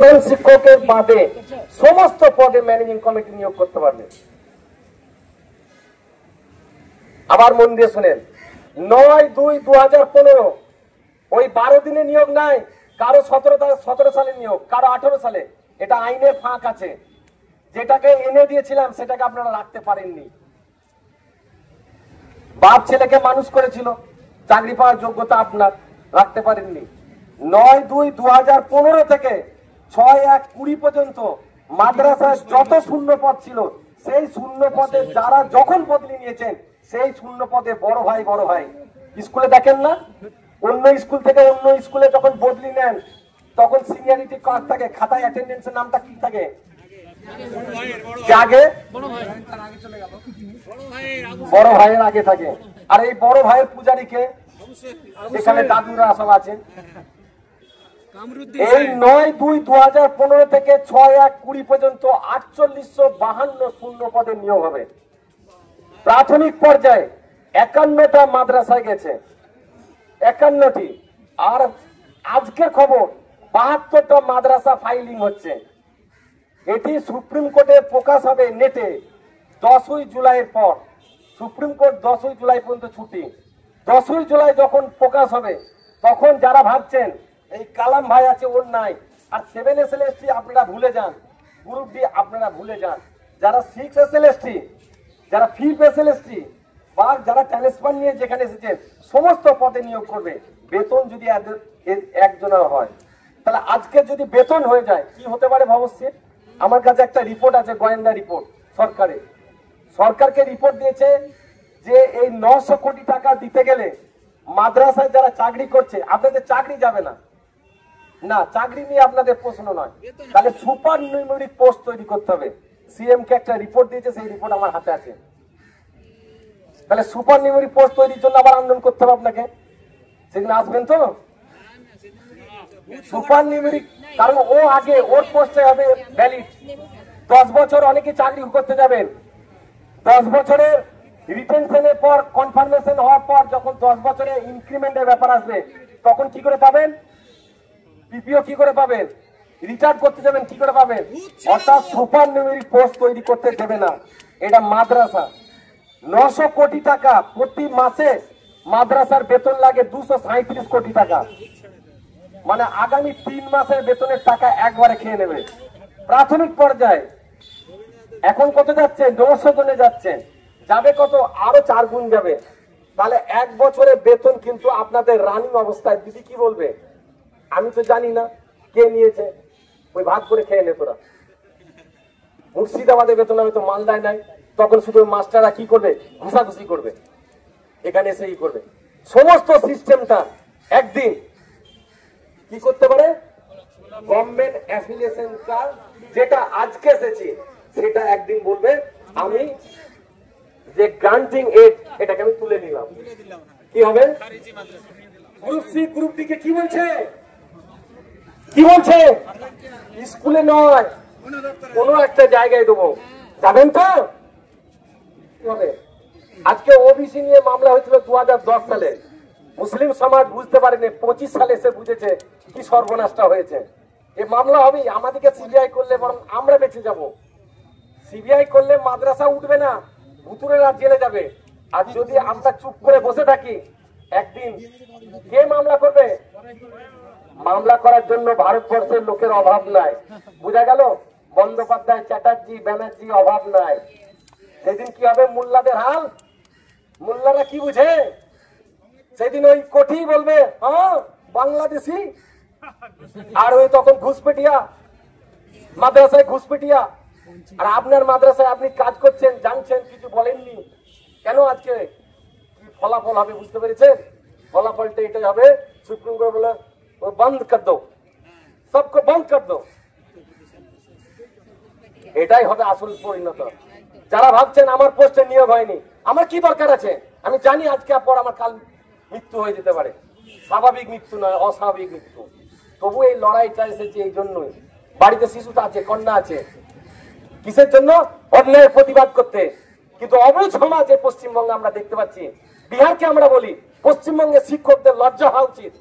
শিক্ষকের বাদে সমস্ত পদে ম্যানেজিং কমিটি নিয়োগ করতে পারবে। আবার মন দিয়ে শুনেন, 9/2/2015 ওই 12 দিনে নিয়োগ নাই, কারো 17 সালে নিয়োগ, কারো 18 সালে। এটা আইনে ফাঁক আছে, যেটাকে এনে দিয়েছিলাম সেটাকে আপনারা রাখতে পারেননি। বাপ ছেলেকে মানুষ করেছিল, চাকরি পাওয়ার যোগ্যতা আপনার রাখতে পারেননি। 9/2/2015 থেকে 6/1/20 পর্যন্ত মাদ্রাসায় যত শূন্য পদ ছিল, সেই শূন্য পদে যারা যখন বদলি নিয়েছেন, সেই শূন্য পদে বড় ভাই স্কুলে দেখেন না, অন্য স্কুল থেকে অন্য স্কুলে যখন বদলি নেন তখন সিনিয়রিটি কার্ড থাকে, খাতায় অ্যাটেন্ডেন্সের নামটা কি থাকে, আগে বড় ভাইয়ের আগে থাকে। আর এই বড় ভাইয়ের পূজারীকে এখানে দাদুরা সব আছেন। এই 9/2/2015 থেকে 6/1/20 পর্যন্ত 4852 শূন্য পদে নিয়োগ হবে। প্রাথমিক পর্যায়ে 51টা মাদ্রাসায় গেছে, 51টি। আর আজকের খবর 72টা মাদ্রাসা ফাইলিং হচ্ছে। এটি সুপ্রিম কোর্টে প্রকাশ হবে নেটে 10ই জুলাইয়ের পর। সুপ্রিম কোর্ট 10ই জুলাই পর্যন্ত ছুটি। 10ই জুলাই যখন প্রকাশ হবে, তখন যারা ভাবছেন এই কালাম ভাই আছে ওর নাই, আর 7 SLST আপনারা ভুলে যান, গ্রুপ ডি আপনারা ভুলে যান, যারা 6 SLST, যারা 5 SLST বা যারা ট্রান্সফার নিয়ে যেখানে এসেছেন, সমস্ত পদে নিয়োগ করবে। বেতন যদি একজনের হয়, তাহলে আজকে যদি বেতন হয়ে যায় কি হতে পারে ভবিষ্যৎ? আমার কাছে একটা রিপোর্ট আছে, গোয়েন্দা রিপোর্ট সরকারকে রিপোর্ট দিয়েছে যে এই 900 কোটি টাকা দিতে গেলে মাদ্রাসায় যারা চাকরি করছে, আপনাদের চাকরি যাবে না, চাকরি নিয়ে আপনাদের প্রশ্ন নয়, তাহলে সুপার নিউমেরিক পোস্ট তৈরি করতে হবে। সিএম কে একটা রিপোর্ট দিয়েছে, সেই রিপোর্ট আমার হাতে আছে। তাহলে সুপার নিউমেরিক পোস্ট তৈরির জন্য আবার আন্দোলন করতে হবে আপনাকে, সেদিন আসবেন তো সুপার নিউমেরিক, কারণ ও আগে ওর পোস্টে হবে ভ্যালিড। 10 বছর অনেকে চাকরি করতে যাবেন, 10 বছরের রিটেনশনের পর কনফার্মেশন হওয়ার পর যখন 10 বছরে ইনক্রিমেন্টের ব্যাপার আসবে, তখন কি করে পাবেন? পিপিও কি করে পাবেন? রিটায়ার করতে যাবেন কি করে পাবেন? অর্থাৎ সুপার নিউমেরিক পোস্ট তৈরি করতে দেবে না। এটা মাদ্রাসা 900 কোটি টাকা প্রতি মাসে, মাদ্রাসার বেতন লাগে 237 কোটি টাকা, মানে আগামী 3 মাসের বেতনের টাকা একবারে খেয়ে নেবে। প্রাথমিক পর্যায়ে এখন কত যাচ্ছে? 900 জনে যাচ্ছে, যাবে কত? আরো 4 গুণ যাবে। তাহলে 1 বছরের বেতন কিন্তু আপনাদের রানিং অবস্থায়, দিদি কি বলবে আমি তো জানি না, কে নিয়েছে, ওই ভাগ করে খেয়ে নে তোরা। মুর্শিদাবাদে বেতন হবে তো মালদায় নাই, তখন শুধু মাস্টাররা কি করবে? ঘুষাঘুষি করবে, এখানে এসে ই করবে। সমস্ত সিস্টেমটা একদিন কি করতে পারে? গভর্নমেন্ট অ্যাফিলিয়েশন কার্ড যেটা আজকে এসেছে, সেটা একদিন বলবে আমি যে গ্রান্টিং এড, এটাকে আমি তুলে নিলাম। কি হবে? গ্রুপ সি গ্রুপ ডি কে কি বলছে? স্কুলে নয়, কোন একটা জায়গায় দেবো, যাবেন তো? কি হবে? আজকে ওবিসি নিয়ে মামলা হয়েছিল 2010 সালে, মুসলিম সমাজ বুঝতে পারেনি, 25 সালে এসে বুঝেছে কি সর্বনাশটা হয়েছে। এই মামলা হবে, আমাদেরকে সিবিআই করলে বরং আমরা বেঁচে যাব। সিবিআই করলে মাদ্রাসা উঠবে না, ভুতুরেরা জেলে যাবে। আর যদি আমরা চুপ করে বসে থাকি, একদিন কে মামলা করবে? মামলা করার জন্য ভারতবর্ষের লোকের অভাব নাই, বুঝা গেল? বন্দ্যোপাধ্যায়, চ্যাটার্জি, ব্যানার্জি অভাব নাই। সেদিন কি হবে? মোল্লাদের হাল। মোল্লারা কি বুঝে? সেদিন ওই কোঠি বলবে হ্যাঁ বাংলাদেশি, আর ওই তখন ঘুষপেটিয়া, মাদ্রাসায় ঘুষপেটিয়া। আর আপনার মাদ্রাসায় আপনি কাজ করছেন, জানছেন, কিছু বলেননি কেন? আজকে কি ফলাফল হবে বুঝতে পেরেছেন? ফলাফলটা এটাই হবে, সুপ্রিম কোর্ট বলে বন্ধ কর দো, সবকে বন্ধ কর দো। এটাই হবে আসল পরিণত। যারা ভাবছেন আমার পোস্টে নিয়োগ হয়নি, আমার কি দরকার আছে? আমি জানি আজকে পর আমার কাল মৃত্যু হয়ে যেতে পারে, স্বাভাবিক মৃত্যু নয়, অস্বাভাবিক মৃত্যু। তবু এই লড়াইটা এসেছে এই জন্যই। বাড়িতে শিশুটা আছে, কন্যা আছে, কিসের জন্য? অন্যায়ের প্রতিবাদ করতে। কিন্তু অবুঝ সমাজে পশ্চিমবঙ্গে আমরা দেখতে পাচ্ছি। বিহারকে আমরা বলি, পশ্চিমবঙ্গে শিক্ষকদের লজ্জা হওয়া উচিত,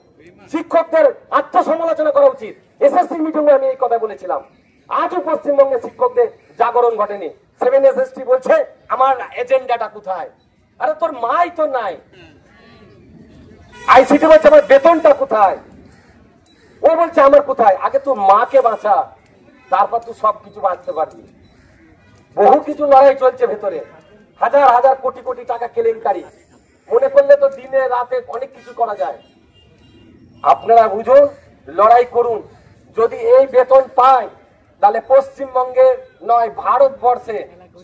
শিক্ষকদের আত্মসমালোচনা করা উচিত। উচিত। এসএসসি মিটিংয়ে আমি এই কথা বলেছিলাম। আজও পশ্চিমবঙ্গের শিক্ষকদের জাগরণ ঘটেনি। 7 এসএসটি বলছে আমার এজেন্ডাটা কোথায়? আরে তোর মাই তো নাই। আইসিটি বলছে আমার বেতনটা কোথায়? ও বলছে আমার কোথায়? আগে তোর মাকে বাঁচা, তারপর তুই সবকিছু বাঁচতে পারবি। বহু কিছু লড়াই চলছে ভেতরে, হাজার হাজার কোটি কোটি টাকা কেলেঙ্কারি। মনে করলে তো দিনে রাতে অনেক কিছু করা যায়। আপনারা বুঝুন, লড়াই করুন। যদি এই বেতন পায় তাহলে পশ্চিমবঙ্গের নয় ভারতবর্ষে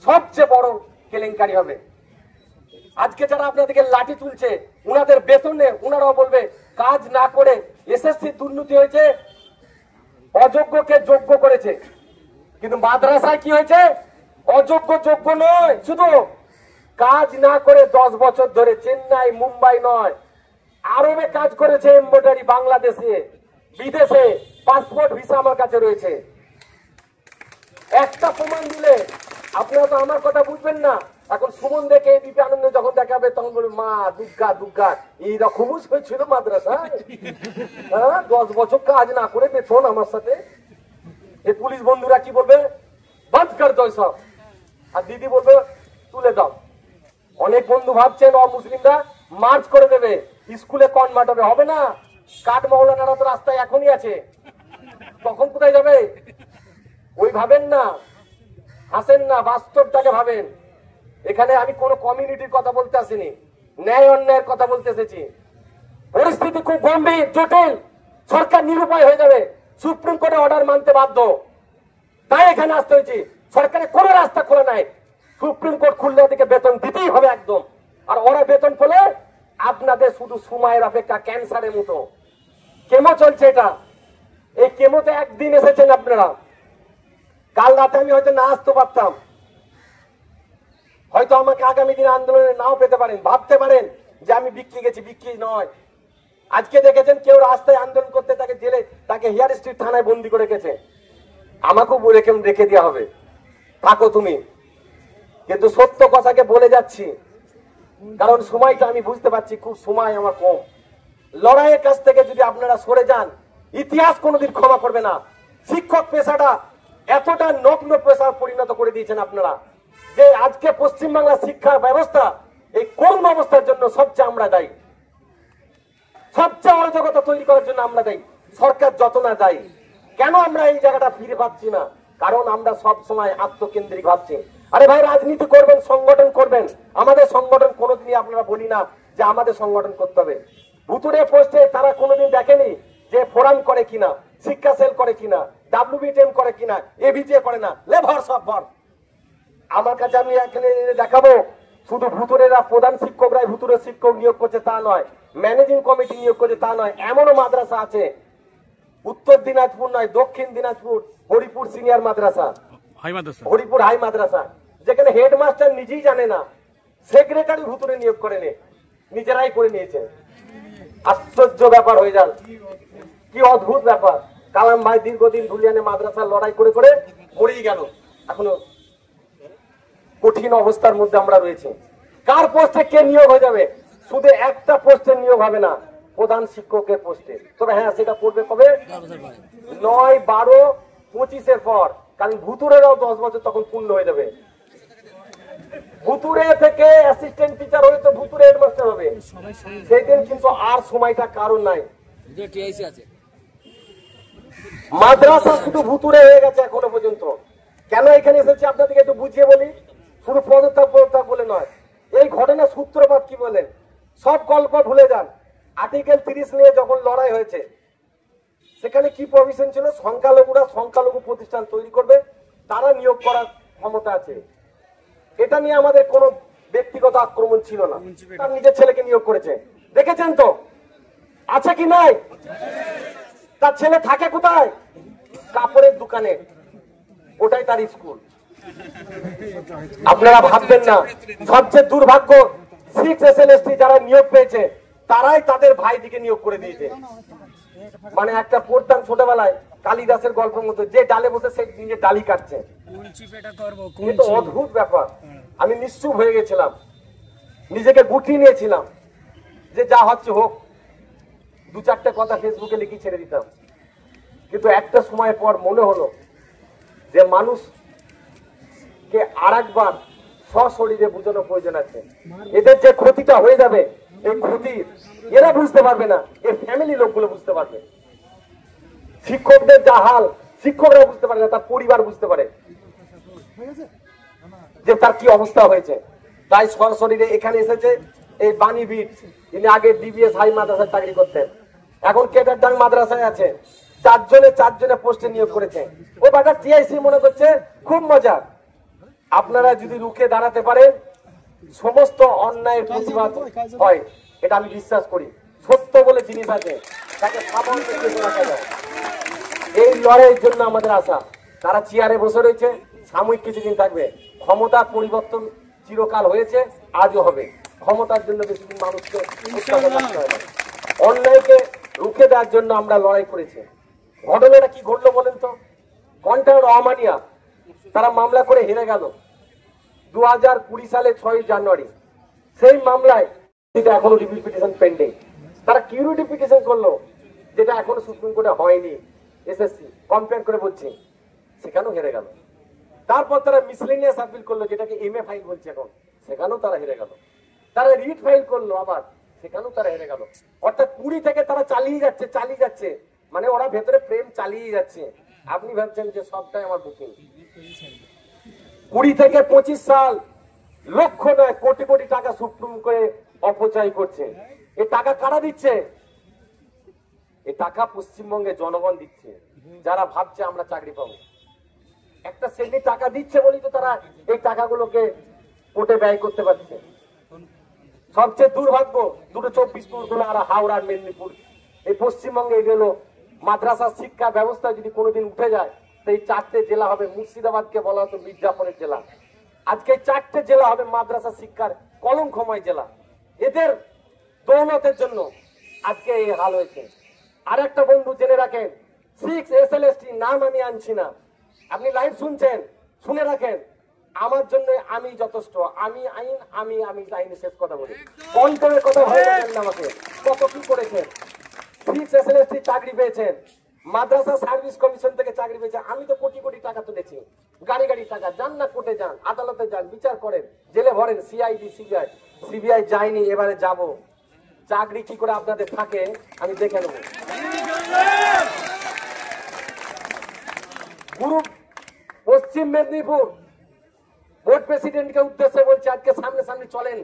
সবচেয়ে বড় কেলেঙ্কারি হবে। আজকে যারা আপনাদেরকে লাঠি তুলছে উনাদের বেতনে উনারাও বলবে কাজ না করে এসএসসি দুর্নীতি হয়েছে, অযোগ্যকে যোগ্য করেছে। কিন্তু মাদ্রাসায় কি হয়েছে? অযোগ্য যোগ্য নয়, শুধু কাজ না করে 10 বছর ধরে চেন্নাই মুম্বাই নয় আরবে কাজ করেছে, এমব্রয়ডারি, বাংলাদেশে বিদেশে পাসপোর্ট ভিসা আমার কাছে রয়েছে। একটা প্রমাণ দিলে আপনারা তো আমার কথা বুঝবেন না। এখন সুমন দেখে এবিপি আনন্দ যখন দেখাবে তখন বলবে মা দুর্গা দুর্গা এইরকমই হয়েছিল মাদ্রাসায়। হ্যাঁ, 10 বছর কাজ না করে বেতন আমার সাথে। এই পুলিশ বন্ধুরা কি বলবে? বন্ধ কর দাও সব। আর দিদি বলবে তুলে দাও। অনেক বন্ধু ভাবছেন অমুসলিমরা মার্চ করে দেবে, স্কুলে কনভার্ট হবে। হবে না। কাঠ মহলানারা তো রাস্তায় এখনই আছে, তখন কোথায় যাবে? ওই ভাবেন না, হাসেন না, বাস্তবটাকে ভাবেন। এখানে আমি কোন কমিউনিটির কথা বলতে আসিনি, ন্যায় অন্যায়ের কথা বলতে এসেছি। পরিস্থিতি খুব গম্ভীর, জটিল। সরকার নিরুপায় হয়ে যাবে, সুপ্রিম কোর্টে অর্ডার মানতে বাধ্য। তাই এখানে আসতে হয়েছে। সরকারের কোনো রাস্তা খোলা নাই। সুপ্রিম কোর্ট খুললে ওদিকে বেতন দিতেই হবে একদম। আর ওরা বেতন পেলে আপনাদের শুধু সময়ের অপেক্ষা, ক্যান্সারের মতো। কেমো চলছে এটা। এই কেমোতে একদিন এসেছেন আপনারা। কাল রাতে আমি হয়তো না আসতে পারতাম, হয়তো আমাকে আগামী দিন আন্দোলনে নাও পেতে পারেন। ভাবতে পারেন যে আমি বিক্রি গেছি, বিক্রি নয়। আজকে দেখেছেন কেউ রাস্তায় আন্দোলন করতে, তাকে জেলে, তাকে হেয়ার স্ট্রিট থানায় বন্দি করে গেছে। আমাকেও রেখে দেওয়া হবে, থাকো তুমি। কিন্তু সত্য কথাকে বলে যাচ্ছি, কারণ সময়টা আমি বুঝতে পারছি খুব সময় আমার কম। লড়াইয়ের কাছ থেকে যদি আপনারা সরে যান, ইতিহাস কোনোদিন ক্ষমা করবে না। শিক্ষক পেশাটা এতটা নগ্ন পেশার পরিণত করে দিয়েছেন আপনারা যে আজকে পশ্চিমবাংলার শিক্ষা ব্যবস্থা এই করুণ অবস্থার জন্য সবচেয়ে আমরা দায়ী। সবচেয়ে অরাজকতা তৈরি করার জন্য আমরা দায়ী। সরকার যত না দায়ী। কেন আমরা এই জায়গাটা ফিরে পাচ্ছি না? কারণ আমরা সব সময় আত্মকেন্দ্রিক ভাবছি। আরে ভাই, রাজনীতি করবেন, সংগঠন করবেন। আমাদের সংগঠন কোনোদিনই আপনারা বলি না যে আমাদের সংগঠন করতে হবে। ভুতুরে পোস্টে তারা কোনোদিন দেখেনি যে ফোরাম করে কিনা, শিক্ষা সেল করে কিনা, WBTM করে কিনা, এবিজে করে না। লেভার সব ভর। আমার কাছে আমি এখানে দেখাবো শুধু ভুতুরেরা, প্রধান শিক্ষকরাই ভুতুরে শিক্ষক নিয়োগ করছে তা নয়, ম্যানেজিং কমিটি নিয়োগ করছে তা নয়। এমনও মাদ্রাসা আছে, উত্তর দিনাজপুর নয়, দক্ষিণ দিনাজপুর, হরিপুর সিনিয়র মাদ্রাসা, হরিপুর হাই মাদ্রাসা, যেখানে হেডমাস্টার নিজেই জানে না, সেক্রেটারি ভুতুরে নিয়োগ করে নে, নিজেরাই করে নিয়েছে। আশ্চর্য ব্যাপার হয়ে যান, কি অদ্ভুত ব্যাপার। কালাম ভাই দীর্ঘদিন ধুলিয়ানে মাদ্রাসার লড়াই করে করে মরেই গেল, এখনো কঠিন অবস্থার মধ্যে আমরা রয়েছে। কার পোস্টে কে নিয়োগ হয়ে যাবে? শুধু একটা পোস্টে নিয়োগ হবে না, প্রধান শিক্ষকের পোস্টে। তবে হ্যাঁ, সেটা করবে কবে? 9, 12, 25-এর পর। কারণ ভুতুরেরাও 10 বছর তখন পূর্ণ হয়ে যাবে। ভুতুরে থেকে অ্যাসিস্ট্যান্ট টিচার হয়ে তো ভুতুরে হেডমাস্টার হবে। সেই দিন কিন্তু আর সময়টা কারণ নাই। মাদ্রাসা শুধু ভুতুরে হয়ে গেছে এখনো পর্যন্ত। কেন এখানে এসেছি আপনাদেরকে একটু বুঝিয়ে বলি। শুধু পদত্যাগ বলে নয়, এই ঘটনার সূত্রপাত কি বলেন, সব গল্প ভুলে যান। আর্টিকেল 30 নিয়ে যখন লড়াই হয়েছে, সেখানে কি প্রভিশন ছিল? সংখ্যালঘুরা সংখ্যালঘু প্রতিষ্ঠান তৈরি করবে, তারা নিয়োগ করার ক্ষমতা আছে। এটা নিয়ে আমাদের কোনো ব্যক্তিগত আক্রমণ ছিল না। তার নিজের ছেলেকে নিয়োগ করেছে, দেখেছেন তো? আছে কি নাই? তার ছেলে থাকে কোথায়? কাপড়ের দোকানে, ওটাই তার স্কুল। আপনারা ভাববেন না, সবচেয়ে দুর্ভাগ্য 6 SLST যারা নিয়োগ পেয়েছে তারাই তাদের ভাইদিকে নিয়োগ করে দিয়েছে। মানে একটা পড়তাম ছোটবেলায় কালিদাসের গল্পের মতো, যে ডালে বসে সে নিজে ডালি কাটছে। কিন্তু অদ্ভুত ব্যাপার। আমি নিশ্চুপ হয়ে গেছিলাম, নিজেকে গুটিয়ে নিয়েছিলাম যে যা হচ্ছে হোক, 2-4টে কথা ফেসবুকে লিখে ছেড়ে দিতাম। কিন্তু একটা সময় পর মনে হলো যে মানুষকে আরেকবার সশরীরে বোঝানো প্রয়োজন আছে। এদের যে ক্ষতিটা হয়ে যাবে, এই ক্ষতি এরা বুঝতে পারবে না, এর ফ্যামিলি লোকগুলো বুঝতে পারবে। শিক্ষকদের যা হাল, শিক্ষকরা বুঝতে পারে না, তার পরিবার বুঝতে পারে যে তার কি অবস্থা হয়েছে। তাই সরাসরি এখানে এসেছে এই বাণী বিট, তিনি আগে ডিবিএস হাই মাদ্রাসায় চাকরি করতেন, এখন কেটারডাং মাদ্রাসায় আছে, চারজনে পোস্টে নিয়োগ করেছে। ও বাটা টিআইসি মনে করছে খুব মজা। আপনারা যদি রুখে দাঁড়াতে পারেন, সমস্ত অন্যায়ের প্রতিবাদ হয়, এটা আমি বিশ্বাস করি। সত্য বলে জিনিস আছে, তাকে সামনে রাখা যায়। এই লড়াইয়ের জন্য আমাদের আশা। তারা চেয়ারে বসে রয়েছে, সাময়িক কিছুদিন থাকবে। ক্ষমতার পরিবর্তন চিরকাল হয়েছে, আজও হবে। ক্ষমতার জন্য বেশিদিন মানুষকে অন্যায়কে রুখে দেওয়ার জন্য আমরা লড়াই করেছি। ঘটনাটা কি ঘটলো বলেন তো? কন্ট্রাক্টর রহমানিয়া তারা মামলা করে হেরে গেল 2020 সালে 6 জানুয়ারি। সেই মামলায় এখনো রিভিউ পিটিশন পেন্ডিং। তারা কিউরিটি পিটিশন করলো, যেটা এখনো সুপ্রিম কোর্টে হয়নি। এসএসসি কমপ্লেন করে বলছে, সেখানেও হেরে গেল। তারপর তারা মিসলেনিয়াস আপিল করলো, যেটাকে এমএ ফাইল বলছে এখন, সেখানেও তারা হেরে গেল। তারা রিট ফাইল করলো আবার, সেখানেও তারা হেরে গেল। অর্থাৎ 20 থেকে তারা চালিয়ে যাচ্ছে, মানে ওরা ভেতরে প্রেম চালিয়ে যাচ্ছে। আপনি ভাবছেন যে সবটাই আমার বুকিং। 20 থেকে 25 সাল লক্ষ নয় কোটি কোটি টাকা সুপ্রিম করে অপচয় করছে। এই টাকা কারা দিচ্ছে? এই টাকা পশ্চিমবঙ্গে জনগণ দিচ্ছে, যারা ভাবছে আমরা চাকরি পাবো। একটা শ্রেণী টাকা দিচ্ছে বলেই তো তারা এই টাকাগুলোকে কোর্টে ব্যয় করতে পারছে। সবচেয়ে দুর্ভাগ্য 24 আর হাওড়া আর মেদিনীপুর, এই পশ্চিমবঙ্গে গেল মাদ্রাসা শিক্ষা ব্যবস্থা যদি কোনোদিন উঠে যায়, তো এই 4টে জেলা হবে। মুর্শিদাবাদকে বলা হতো মির্জাপুরের জেলা, আজকে 4টে জেলা হবে মাদ্রাসা শিক্ষার কলঙ্কময় জেলা। এদের দৌলতের জন্য আজকে এই হাল হয়েছে। আর একটা বন্ধু জেনে রাখেন, 6 SLST নাম আমি আনছি না, আপনি লাইভ শুনছেন, শুনে রাখেন। আমার জন্য আমি যথেষ্ট, আমি আইন, আমি আইনে শেষ কথা বলি। কন্ট্রোলের কথা ভয় পাবেন না আমাকে। কত কি করেছেন? 6 SLST চাকরি পেয়েছেন, মাদ্রাসা সার্ভিস কমিশন থেকে চাকরি পেয়েছে। আমি তো কোটি কোটি টাকা তুলেছি, গাড়ি টাকা। যান না কোর্টে যান, আদালতে যান, বিচার করেন, জেলে ভরেন। সিআইডি সিবিআই যায়নি, এবারে যাব। চাকরি কি করে আপনাদের থাকে আমি দেখে নেব। গুরু পশ্চিম মেদিনীপুর বোর্ড প্রেসিডেন্টকে উদ্দেশ্যে বলছে, আজকে সামনে চলেন,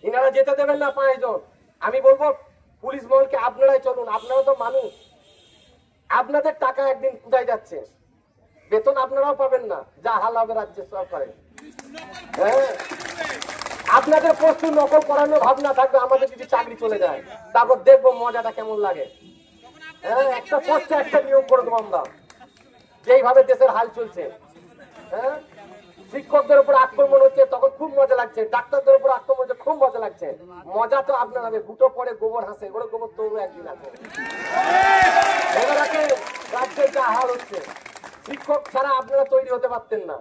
ইনারা যেতে দেবেন না 5 জন। আমি বলবো পুলিশ মহলকে, আপনারাই চলুন, আপনারা তো মানুষ। আপনাদের টাকা একদিন কোথায় যাচ্ছে? বেতন আপনারাও পাবেন না, যা হাল হবে রাজ্য সরকারের। হ্যাঁ, আপনাদের প্রচুর নকল করানোর ভাবনা থাকবে। আমাদের যদি চাকরি চলে যায়, তারপর দেখবো মজাটা কেমন লাগে। হ্যাঁ, একটা পোস্টে একটা নিয়োগ করে দেবো আমরা, যেইভাবে দেশের হাল চলছে। হ্যাঁ, শিক্ষকদের উপর আক্রমণ হচ্ছে, তখন খুব মজা লাগছে। ডাক্তারদের উপর আক্রমণ হচ্ছে, খুব মজা লাগছে। মজা তো আপনার হবে, গুটো পরে গোবর হাসে, ওরে গোবর তবু একদিন আছে। রাজ্যের যা হাল হচ্ছে, শিক্ষক ছাড়া আপনারা তৈরি হতে পারতেন না,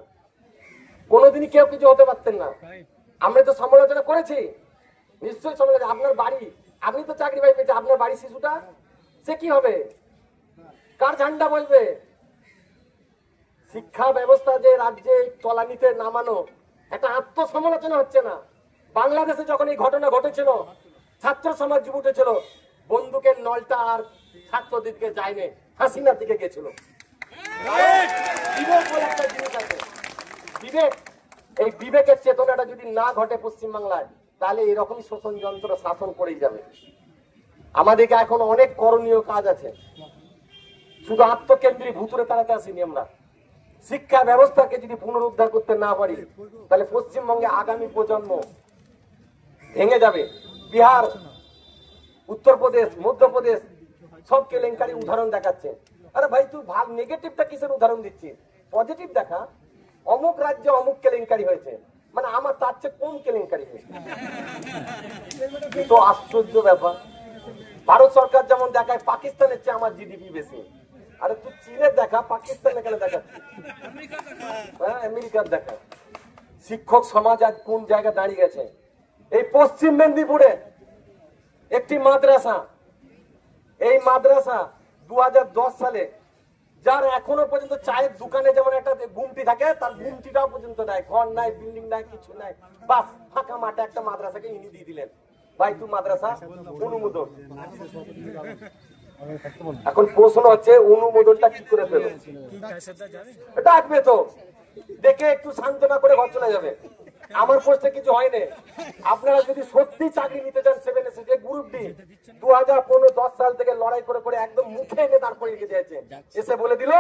কোনোদিনই কেউ কিছু হতে পারতেন না। আমরা তো সমালোচনা করেছি, নিশ্চয়ই সমালোচনা। আপনার বাড়ি, আপনি তো চাকরি পাই পেয়েছে, আপনার বাড়ির শিশুটা সে কি হবে? কার ঝান্ডা বলবে? শিক্ষা ব্যবস্থা যে রাজ্যে তলানিতে নামানো, একটা আত্মসমালোচনা হচ্ছে না? বাংলাদেশে যখন এই ঘটনা ঘটেছিল, ছাত্র সমাজ যুব উঠেছিল, বন্দুকের নলটা আর ছাত্রদের দিকে যায়নি, হাসিনার দিকে গেছিল। বিবেক বলে একটা জিনিস আছে, বিবেক। এই বিবেকের চেতনাটা যদি না ঘটে পশ্চিমবাংলায়, তাহলে এরকম শোষণ যন্ত্র শাসন করেই যাবে। আমাদেরকে এখন অনেক করণীয় কাজ আছে, শুধু আত্মকেন্দ্রিক ভুতুরে তাড়াতে আসিনি আমরা। শিক্ষা ব্যবস্থাকে যদি পুনরুদ্ধার করতে না পারি, তাহলে পশ্চিমবঙ্গে আগামী প্রজন্ম ভেঙে যাবে। বিহার, উত্তরপ্রদেশ, মধ্যপ্রদেশ সব কেলেঙ্কারি উদাহরণ দেখাচ্ছে। আরে ভাই, তুই ভাগ নেগেটিভটা কিসের উদাহরণ দিচ্ছিস? পজিটিভ দেখা। অমুক রাজ্যে অমুক কেলেঙ্কারি হয়েছে, মানে আমার তার চেয়ে কোন কেলেঙ্কারি হয়েছে? তো আশ্চর্য ব্যাপার। ভারত সরকার যেমন দেখায় পাকিস্তানের চেয়ে আমার জিডিপি বেশি। আরে তুই চীনের দেখা, পাকিস্তানে কেন দেখাচ্ছিস? হ্যাঁ, আমেরিকার দেখা। শিক্ষক সমাজ আজ কোন জায়গায় দাঁড়িয়ে গেছে? এই পশ্চিম মেদিনীপুরে একটি মাদ্রাসা, এই মাদ্রাসা 2010 সালে যার এখনো পর্যন্ত চায়ের দোকানে যেমন একটা গুমটি থাকে, তার গুমটিটাও পর্যন্ত নাই, ঘর নাই, বিল্ডিং নাই, কিছু নাই, বাস ফাঁকা মাঠে একটা মাদ্রাসাকে ইনি দিয়ে দিলেন, ভাই তুই মাদ্রাসা অনুমোদন। এখন প্রশ্ন হচ্ছে অনুমোদনটা কি করে পেল? ডাকবে তো, দেখে একটু সান্ত্বনা করে ঘর চলে যাবে। আমার পোস্টে কিছু হয়নি। আপনারা যদি সত্যি চাকরি নিতে চান 7 যে গ্রুপ ডি 2015-10 সাল থেকে লড়াই করে করে একদম মুখে এনে তারপরে রেখে দিয়েছে, এসে বলে দিল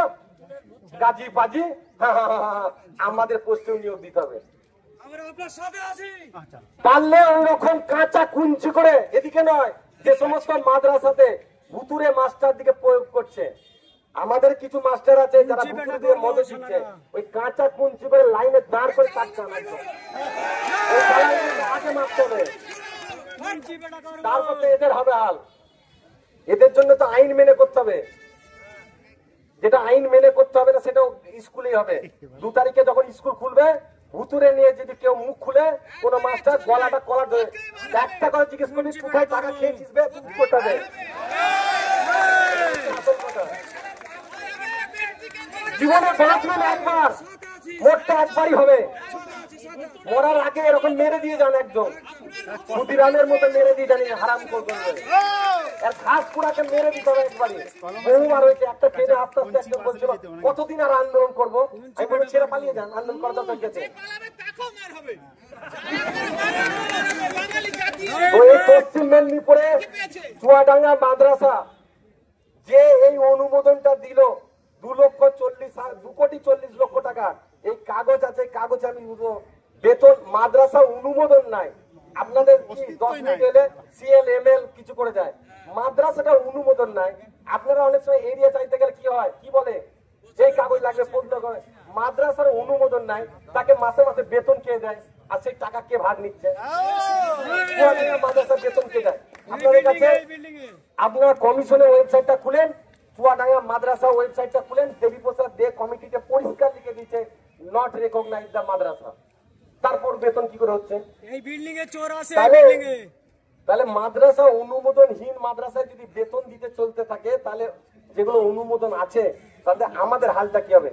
গাজী পাজি আমাদের পোস্টেও নিয়োগ দিতে হবে। পারলে ওই রকম কাঁচা কুঞ্চি করে, এদিকে নয়, যে সমস্ত মাদ্রাসাতে ভুতুরে মাস্টার দিকে প্রয়োগ করছে, আমাদের কিছু মাস্টার আছে যারা ভুতুরে দিয়ে মদ শিখছে, ওই কাঁচা কুঞ্চি করে লাইনে দাঁড় করে কাটছে আগে মারতে হবে, তারপর এদের হবে হাল। এদের জন্য তো আইন মেনে করতে হবে, যেটা আইন মেনে করতে হবে না সেটাও স্কুলেই হবে। 2 তারিখে যখন স্কুল খুলবে, ভুতুরে নিয়ে যদি কেউ মুখ খুলে কোন মাস্টার গলাটা কলার ধরে একটা করে জিজ্ঞেস করবি কোথায় টাকা খেয়েছিস বে, তুই কোথা দেয় জীবনে বাঁচবেন একবার, মরতে একবারই হবে, মরার আগে এরকম মেরে দিয়ে যান একজন ক্ষুদিরামের মতো মেরে দিয়ে জানি হারাম করবে, আর ঘাস কুড়াকে মেরে দিতে হবে একবারই। বহুবার হয়েছে, একটা ট্রেনে আস্তে আস্তে একজন বলছিল কতদিন আর আন্দোলন করবো, আমি বলে ছেড়ে পালিয়ে যান, আন্দোলন করা দরকার গেছে। পশ্চিম মেদিনীপুরে চুয়াডাঙ্গা মাদ্রাসা যে এই অনুমোদনটা দিল 2,40,00,000 টাকা, এই কাগজ আছে, কাগজ আমি বেতন মাদ্রাসা অনুমোদন নাই। আপনাদের কি 10 মিনিট এলে সিএল এমএল কিছু করে যায়, মাদ্রাসাটা অনুমোদন নাই। আপনারা অনেক সময় এরিয়া চাইতে গেলে কি হয়, কি বলে যেই কাগজ লাগবে পূর্ণ করে, মাদ্রাসার অনুমোদন নাই, তাকে মাসে মাসে বেতন কে দেয়, আর সেই টাকা কে ভাগ নিচ্ছে? মাদ্রাসার বেতন কে দেয়? আপনাদের কাছে আপনারা কমিশনের ওয়েবসাইটটা খুলেন, চুয়াডাঙ্গা মাদ্রাসা ওয়েবসাইটটা খুলেন, দেবীপ্রসাদ দে কমিটিতে পরিষ্কার লিখে দিয়েছে নট রেকগনাইজ দ্য মাদ্রাসা। তারপর বেতন কি করে হচ্ছে? এই বিল্ডিং এ চোর আছে, এই বিল্ডিং এ। তাহলে মাদ্রাসা অনুমোদনহীন মাদ্রাসায় যদি বেতন দিতে চলতে থাকে, তাহলে যেগুলো অনুমোদন আছে তাহলে আমাদের হালটা কি হবে?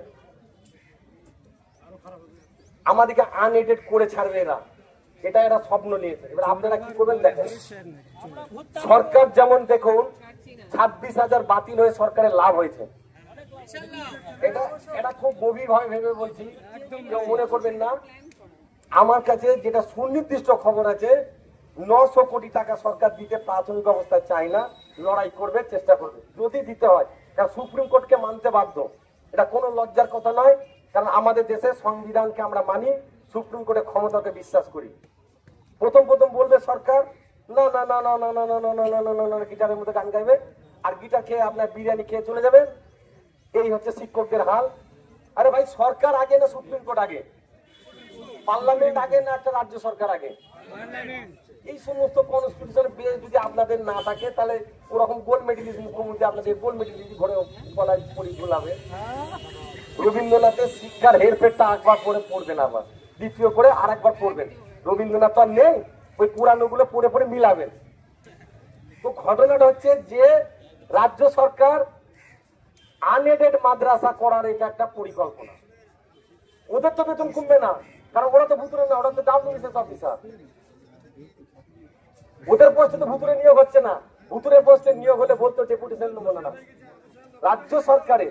আমাদেরকে আনএডেড করে ছাড়বে এরা, এটা এরা স্বপ্ন নিয়েছে। এবার আপনারা কি করবেন দেখেন, সরকার যেমন দেখুন 26,000 বাতিল হয়ে সরকারের লাভ হয়েছে, এটা খুব গভীর ভাবে ভেবে বলছি, কেউ মনে করবেন না। আমার কাছে যেটা সুনির্দিষ্ট খবর আছে, 900 কোটি টাকা সরকার দিতে প্রাথমিক অবস্থায় চায় না, লড়াই করবে, চেষ্টা করবে, যদি দিতে হয়। কারণ সুপ্রিম কোর্টকে মানতে বাধ্য, এটা কোনো লজ্জার কথা নয়, কারণ আমাদের দেশের সংবিধানকে আমরা মানি, সুপ্রিম কোর্টের ক্ষমতাকে বিশ্বাস করি। প্রথম বলবে সরকার না না না না না না না না না না না, গিটারের মধ্যে গান গাইবে, আর গিটার খেয়ে আপনার বিরিয়ানি খেয়ে চলে যাবে। এই হচ্ছে শিক্ষকদের হাল। আরে ভাই, সরকার আগে না সুপ্রিম কোর্ট আগে? পার্লামেন্ট আগে না একটা রাজ্য সরকার আগে? এই সমস্ত কনস্টিটিউশন বেস যদি আপনাদের না থাকে, তাহলে ওরকম গোল্ড মেডেলিস্ট মুখ্যমন্ত্রী আপনাদের গোল্ড মেডেলিস্ট ঘরে গলায় পরি গোলাবে। রবীন্দ্রনাথের শিক্ষার হেরফেরটা একবার করে পড়বেন, আবার দ্বিতীয় করে আর একবার পড়বেন। রবীন্দ্রনাথ আর নেই, ওই পুরানো গুলো পড়ে পড়ে মিলাবেন। তো ঘটনাটা হচ্ছে যে রাজ্য সরকার আনএডেড মাদ্রাসা করার এটা একটা পরিকল্পনা। ওদের তো বেতন কমবে না, কারণ ওরা তো ভুতুরে না, ওরা তো ডাব্লিউবিসিএস অফিসার। ওদের পোস্টে তো ভুতুরে নিয়োগ হচ্ছে না, ভুতুরে পোস্টে নিয়োগ হলে বলতো ডেপুটেশন নেবো না। রাজ্য সরকারে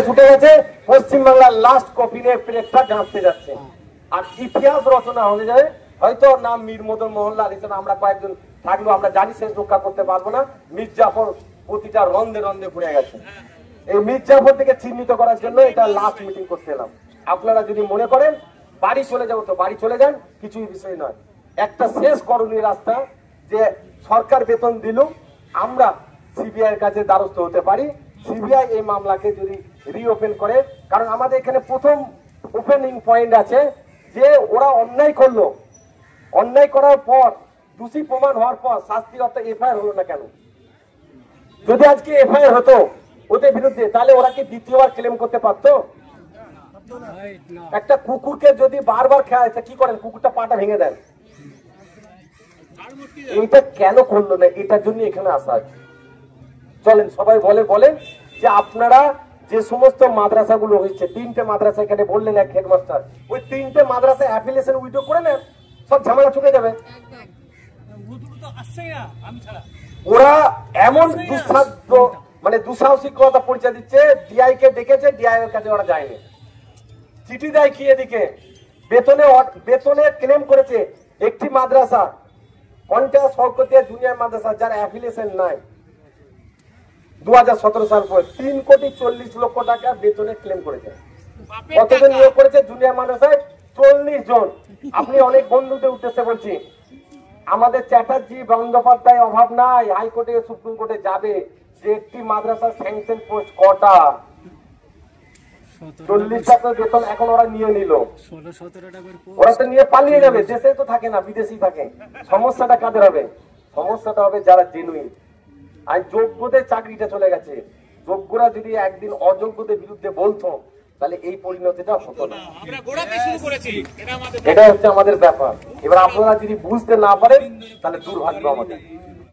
ছুটে গেছে, পশ্চিমবাংলার লাস্ট কপিনের প্লেটটা জানতে যাচ্ছে, আর ইতিহাস রচনা হয়ে যায়। হয়তো নাম মীর মদন মোহনলাল হিসেবে আমরা কয়েকজন থাকলেও আমরা জানি শেষ রক্ষা করতে পারবো না। মির্জাফর প্রতিটা রন্ধে রন্ধে ঘুরে গেছে। এই মির্জাফর থেকে চিহ্নিত করার জন্য এটা লাস্ট মিটিং করতে এলাম। আপনারা যদি মনে করেন বাড়ি চলে যাবো তো বাড়ি চলে যান, কিছুই বিষয় নয়। একটা শেষ করণীয় রাস্তা, যে সরকার বেতন দিল, আমরা সিবিআই এর কাছে দ্বারস্থ হতে পারি। সিবিআই এই মামলাকে যদি রিওপেন করে, কারণ আমাদের এখানে প্রথম ওপেনিং পয়েন্ট আছে যে ওরা অন্যায় করলো, অন্যায় করার পর দোষী প্রমাণ হওয়ার পর শাস্তি অর্থ এফআইআর হলো না কেন? যদি আজকে এফআইআর হতো ওদের বিরুদ্ধে, তাহলে ওরা কি দ্বিতীয়বার ক্লেম করতে পারতো? একটা কুকুরকে যদি বারবার খায়, কি করেন? কুকুরটা পাটা ভেঙে দেন। এইটা কেন করলো না? এটার জন্য এখানে আসা আছে। চলেন সবাই বলেন যে আপনারা যে সমস্ত মাদ্রাসাগুলো হয়েছে, 3টে মাদ্রাসা এখানে বললেন এক হেডমাস্টার, ওই 3টে মাদ্রাসা অ্যাফিলিয়েশন উইথড্র করে নেন, সব ঝামেলা চুকে যাবে। ওরা এমন দুঃসাধ্য মানে দুঃসাহসিকতা পরিচয় দিচ্ছে, ডিআই কে ডেকেছে, ডিআই এর কাছে ওরা যায়নি, চিঠি দেয় কি এদিকে বেতনে ক্লেম করেছে একটি মাদ্রাসা কন্টাস সরকতিয়া জুনিয়র মাদ্রাসা যার অ্যাফিলিয়েশন নাই 2017 সাল পর 3,40,00,000 টাকা বেতনে ক্লেম করেছে। কতজন নিয়োগ করেছে জুনিয়র মাদ্রাসায়? 40 জন। আপনি অনেক বন্ধুদের উদ্দেশ্যে বলছি, আমাদের চ্যাটার্জি বন্দ্যোপাধ্যায় অভাব নাই, হাইকোর্টে সুপ্রিম কোর্টে যাবে যে একটি মাদ্রাসার স্যাংশন পোস্ট কটা, 40 টাকা বেতন এখন ওরা নিয়ে নিল, ওরা তো নিয়ে পালিয়ে যাবে, দেশে তো থাকে না, বিদেশি থাকে। সমস্যাটা কাদের হবে? সমস্যাটা হবে যারা জেনুইন। আর যোগ্যদের চাকরিটা চলে গেছে, যোগ্যরা যদি একদিন অযোগ্যদের বিরুদ্ধে বলতো তাহলে এই পরিণতিটা হতো না। এটা হচ্ছে আমাদের ব্যাপার। এবার আপনারা যদি বুঝতে না পারেন তাহলে দুর্ভাগ্য আমাদের।